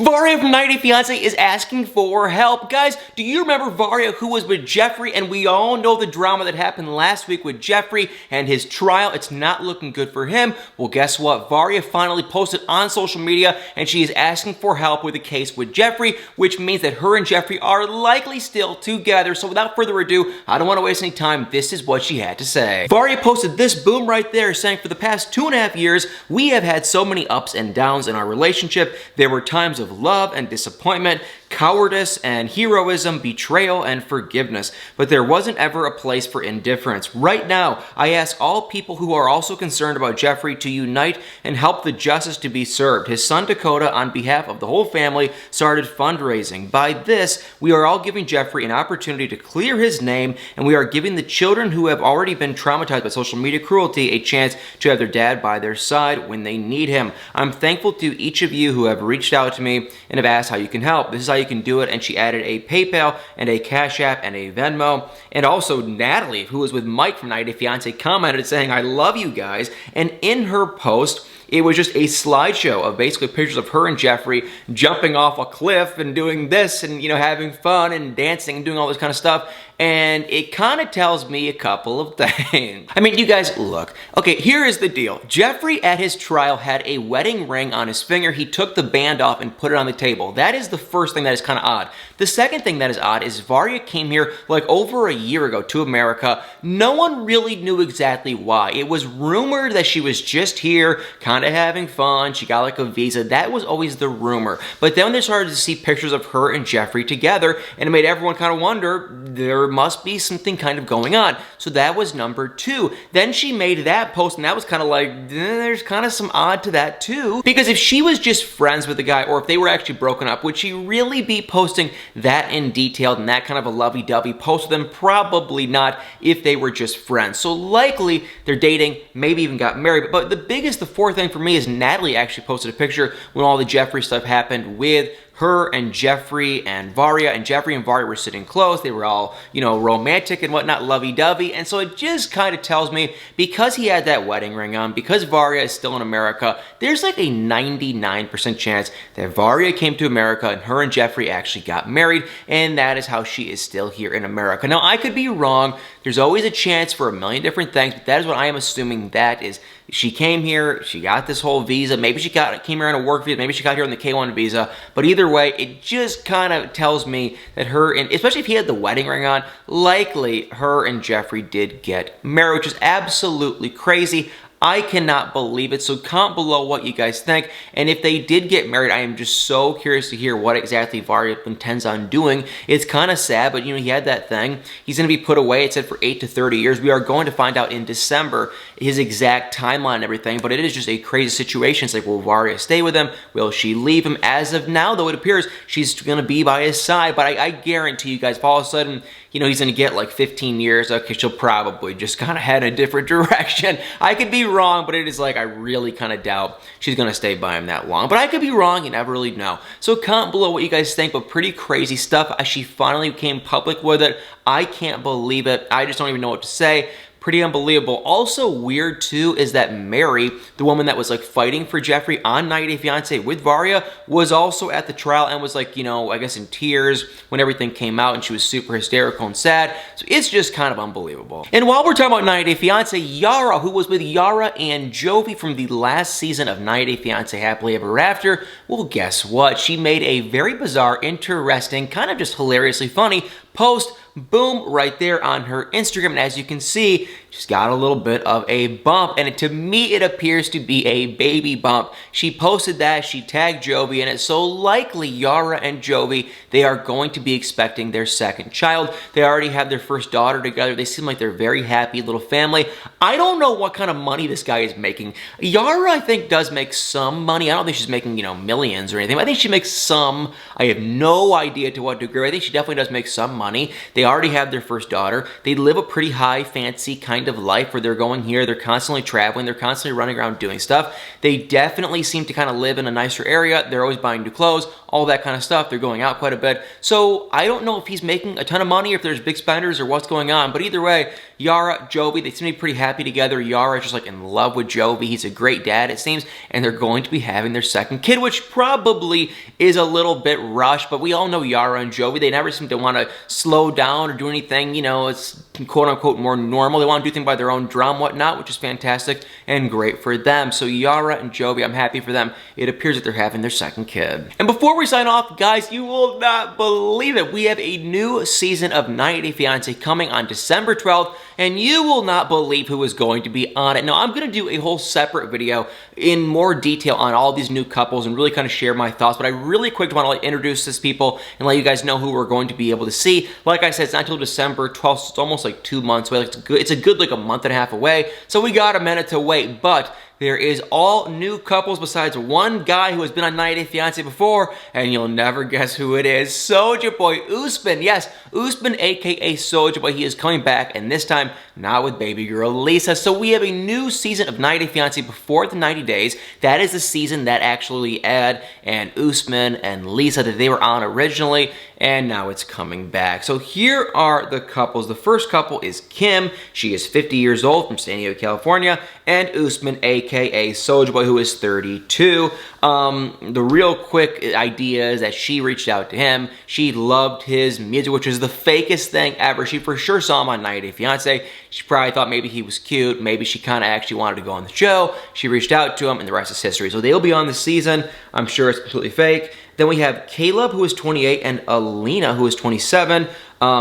Varya from 90 Day Fiance is asking for help. Guys, do you remember Varya who was with Jeffrey? And we all know the drama that happened last week with Jeffrey and his trial. It's not looking good for him. Well, guess what? Varya finally posted on social media and she is asking for help with the case with Jeffrey, which means that her and Jeffrey are likely still together. So without further ado, I don't want to waste any time. This is what she had to say. Varya posted this boom right there saying, for the past 2.5 years, we have had so many ups and downs in our relationship. There were times of love and disappointment, cowardice and heroism, betrayal and forgiveness, but there wasn't ever a place for indifference. Right now, I ask all people who are also concerned about Jeffrey to unite and help the justice to be served. His son Dakota, on behalf of the whole family, started fundraising. By this, we are all giving Jeffrey an opportunity to clear his name, and we are giving the children who have already been traumatized by social media cruelty a chance to have their dad by their side when they need him. I'm thankful to each of you who have reached out to me and have asked how you can help. This is how you can do it. And she added a PayPal and a Cash App and a Venmo. And also Natalie, who was with Mike from 90 Day Fiance, commented saying, I love you guys. And in her post, it was just a slideshow of basically pictures of her and Jeffrey jumping off a cliff and doing this and, having fun and dancing and doing all this kind of stuff. And it kind of tells me a couple of things. I mean, you guys, look. Okay, here is the deal. Jeffrey at his trial had a wedding ring on his finger. He took the band off and put it on the table. That is the first thing that is kind of odd. The second thing that is odd is Varya came here like over a year ago to America. No one really knew exactly why. It was rumored that she was just here, kind of having fun. She got like a visa. That was always the rumor. But then they started to see pictures of her and Jeffrey together, and it made everyone kind of wonder, there must be something kind of going on. So that was number 2. Then she made that post, and that was kind of like, there's kind of some odd to that too. Because if she was just friends with the guy, or if they were actually broken up, would she really be posting that in detail and that kind of a lovey-dovey post with them? Probably not, if they were just friends. So likely they're dating, maybe even got married. But the fourth thing for me is Natalie actually posted a picture when all the Jeffrey stuff happened with her and Jeffrey and Varya, and Jeffrey and Varya were sitting close. They were all, romantic and whatnot, lovey-dovey. And so it just kind of tells me, because he had that wedding ring on, because Varya is still in America, there's like a 99% chance that Varya came to America and her and Jeffrey actually got married, and that is how she is still here in America. Now, I could be wrong. There's always a chance for a million different things, but that is what I am assuming that is. She came here, she got this whole visa, maybe she came here on a work visa, maybe she got here on the K-1 visa, but either way, it just kind of tells me that her, and especially if he had the wedding ring on, likely her and Jeffrey did get married, which is absolutely crazy. I cannot believe it. So comment below what you guys think. And if they did get married, I am just so curious to hear what exactly Varya intends on doing. It's kind of sad, but he had that thing. He's going to be put away, it said, for 8 to 30 years. We are going to find out in December his exact timeline and everything, but it is just a crazy situation. It's like, will Varya stay with him? Will she leave him? As of now, though, it appears she's going to be by his side, but I guarantee you guys, if all of a sudden, he's going to get like 15 years, okay, she'll probably just kind of head in a different direction. I could be wrong, but it is like, I really kind of doubt she's going to stay by him that long. But I could be wrong, you never really know. So comment below what you guys think, but pretty crazy stuff as she finally came public with it. I can't believe it. I just don't even know what to say. Pretty unbelievable. Also weird too is that Mary, the woman that was like fighting for Jeffrey on 90 Day Fiance with Varya, was also at the trial and was like, I guess in tears when everything came out, and she was super hysterical and sad. So it's just kind of unbelievable. And while we're talking about 90 Day Fiance, Yara, who was with Yara and Jovi from the last season of 90 Day Fiance Happily Ever After, well, guess what? She made a very bizarre, interesting, kind of just hilariously funny post, boom, right there on her Instagram. And as you can see, she's got a little bit of a bump, and to me it appears to be a baby bump. She posted that, she tagged Jovi in it, so likely Yara and Jovi, they are going to be expecting their second child. They already have their first daughter together. They seem like they're a very happy little family. I don't know what kind of money this guy is making. Yara, I think, does make some money. I don't think she's making, millions or anything. I think she makes some. I have no idea to what degree. I think she definitely does make some money. They already have their first daughter. They live a pretty high, fancy kind kind of life where they're going here, they're constantly traveling, they're constantly running around doing stuff. They definitely seem to kind of live in a nicer area. They're always buying new clothes, all that kind of stuff. They're going out quite a bit. So I don't know if he's making a ton of money, if there's big spenders or what's going on, but either way, Yara, Jovi, they seem to be pretty happy together. Yara is just like in love with Jovi. He's a great dad, it seems, and they're going to be having their second kid, which probably is a little bit rushed, but we all know Yara and Jovi, they never seem to want to slow down or do anything, you know, it's quote-unquote more normal. They want to do things by their own drum, whatnot, which is fantastic and great for them. So Yara and Jovi, I'm happy for them. It appears that they're having their second kid. And before we sign off, guys, you will not believe it. We have a new season of 90 Day Fiance coming on December 12th, and you will not believe who is going to be on it. Now, I'm going to do a whole separate video in more detail on all these new couples and really kind of share my thoughts, but I really quick want to like introduce these people and let you guys know who we're going to be able to see. Like I said, it's not until December 12th, so it's almost like 2 months away. It's a good like a month and a half away, so we got a minute to wait, but there is all new couples besides one guy who has been on 90 Day Fiance before, and you'll never guess who it is. Soulja Boy Usman. Yes, Usman, aka Soulja Boy. He is coming back, and this time not with baby girl Lisa. So we have a new season of 90 Day Fiance before the 90 days. That is the season that actually Ed and Usman and Lisa that they were on originally, and now it's coming back. So here are the couples. The first couple is Kim. She is 50 years old from San Diego, California, and Usman, aka Soulja Boy, who is 32. The real quick idea is that she reached out to him. She loved his music, which is the fakest thing ever. She for sure saw him on 90 Day Fiance. She probably thought maybe he was cute. Maybe she kind of actually wanted to go on the show. She reached out to him, and the rest is history. So they'll be on the season. I'm sure it's completely fake. Then we have Caleb, who is 28, and Alina, who is 27.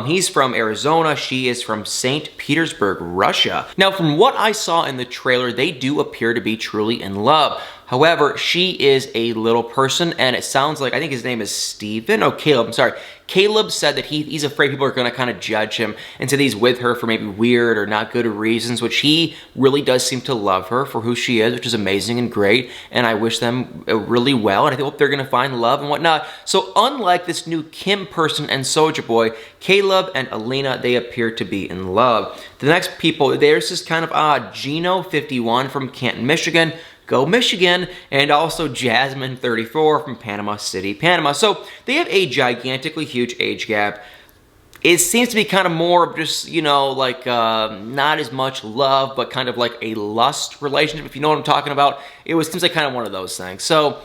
He's from Arizona. She is from St. Petersburg, Russia. Now, from what I saw in the trailer, they do appear to be truly in love. However, she is a little person, and it sounds like, I think his name is Steven. Oh, Caleb, I'm sorry. Caleb said that he's afraid people are going to kind of judge him and say that he's with her for maybe weird or not good reasons, which he really does seem to love her for who she is, which is amazing and great, and I wish them really well, and I hope they're going to find love and whatnot. So unlike this new Kim person and Soulja Boy, Caleb and Alina, they appear to be in love. The next people, there's this kind of odd, Gino, 51, from Canton, Michigan. Go Michigan, and also Jasmine, 34, from Panama City, Panama. So they have a gigantically huge age gap. It seems to be kind of more of just, you know, like not as much love, but kind of like a lust relationship, if you know what I'm talking about. Seems like kind of one of those things. So,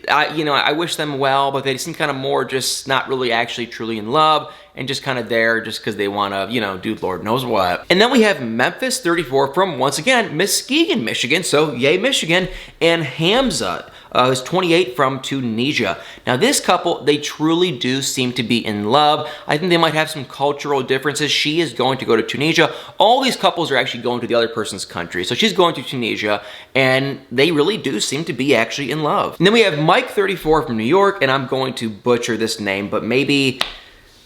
I wish them well, but they seem kind of more just not really actually truly in love and just kind of there just because they want to, do Lord knows what. And then we have Memphis, 34, from, once again, Muskegon, Michigan. So, yay, Michigan. And Hamza, who's 28, from Tunisia. Now, this couple, they truly do seem to be in love. I think they might have some cultural differences. She is going to go to Tunisia. All these couples are actually going to the other person's country. So she's going to Tunisia, and they really do seem to be actually in love. And then we have Mike, 34, from New York, and I'm going to butcher this name, but maybe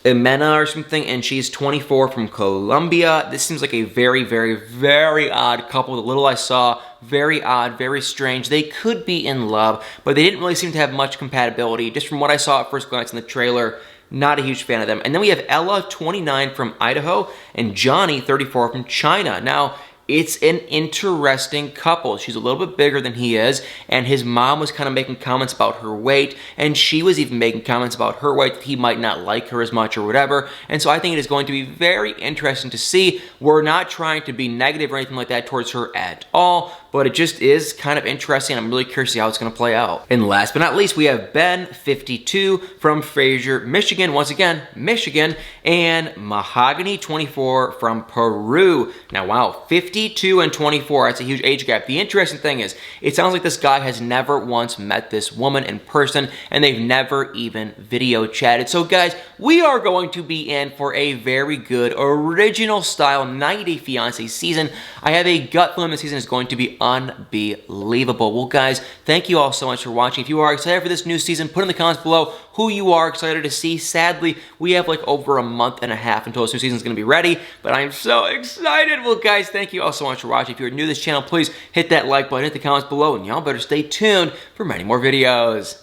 Imena or something, and she's 24, from Colombia. This seems like a very, very, very odd couple. The little I saw, very odd, very strange. They could be in love, but they didn't really seem to have much compatibility. Just from what I saw at first glance in the trailer, not a huge fan of them. And then we have Ella, 29, from Idaho, and Johnny, 34, from China. Now, it's an interesting couple. She's a little bit bigger than he is, and his mom was kind of making comments about her weight, and she was even making comments about her weight, that he might not like her as much or whatever. And so I think it is going to be very interesting to see. We're not trying to be negative or anything like that towards her at all, but it just is kind of interesting. I'm really curious to see how it's going to play out. And last but not least, we have Ben, 52, from Fraser, Michigan. Once again, Michigan. And Mahogany, 24, from Peru. Now, wow, 52 and 24. That's a huge age gap. The interesting thing is, it sounds like this guy has never once met this woman in person, and they've never even video chatted. So, guys, we are going to be in for a very good original style 90 Day Fiance season. I have a gut feeling this season is going to be unbelievable. Well, guys, thank you all so much for watching. If you are excited for this new season, put in the comments below who you are excited to see. Sadly, we have like over a month and a half until this new season is going to be ready, but I'm so excited. Well, guys, thank you all so much for watching. If you're new to this channel, please hit that like button, hit the comments below, and y'all better stay tuned for many more videos.